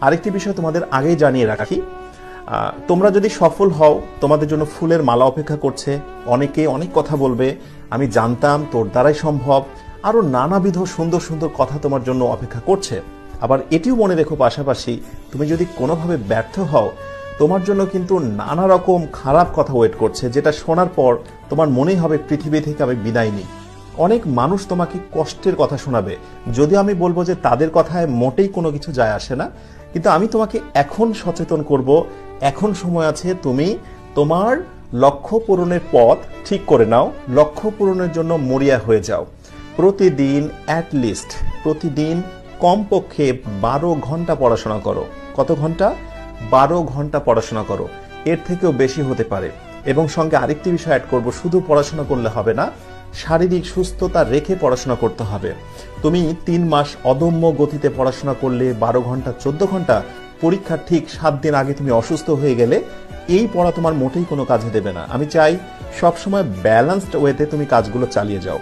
আরেকটি বিষয় তোমাদের আগেই জানিয়ে রাখি, তোমরা যদি সফল হও তোমাদের জন্য ফুলের মালা অপেক্ষা করছে, অনেকে অনেক কথা বলবে, আমি জানতাম তোর দ্বারাই সম্ভব, আরো নানাবিধ সুন্দর সুন্দর কথা তোমার জন্য অপেক্ষা করছে। আবার এটিও মনে রেখো পাশাপাশি তুমি যদি কোনোভাবে ব্যর্থ হও তোমার জন্য কিন্তু নানা রকম খারাপ কথা ওয়েট করছে, যেটা শোনার পর তোমার মনেই হবে পৃথিবী থেকে আমি বিদায় নিই। অনেক মানুষ তোমাকে কষ্টের কথা শোনাবে, যদিও আমি বলবো যে তাদের কথায় মোটেই কোনো কিছু যায় আসে না, কিন্তু আমি তোমাকে এখন সচেতন করব, এখন সময় আছে, তুমি তোমার লক্ষ্য পূরণের পথ ঠিক করে নাও, লক্ষ্য পূরণের জন্য মরিয়া হয়ে যাও। প্রতিদিন অ্যাটলিস্ট প্রতিদিন কমপক্ষে 12 ঘন্টা পড়াশোনা করো। কত ঘন্টা? 12 ঘন্টা পড়াশোনা করো, এর থেকেও বেশি হতে পারে। এবং সঙ্গে আরেকটি বিষয় অ্যাড করব, শুধু পড়াশোনা করলে হবে না, শারীরিক সুস্থতা রেখে পড়াশোনা করতে হবে। তুমি 3 মাস অদম্য গতিতে পড়াশোনা করলে 12 ঘন্টা 14 ঘন্টা, পরীক্ষার ঠিক 7 দিন আগে তুমি অসুস্থ হয়ে গেলে এই পড়া তোমার মোটেই কোনো কাজে দেবে না। আমি চাই সবসময় ব্যালেন্সড ওয়েতে তুমি কাজগুলো চালিয়ে যাও।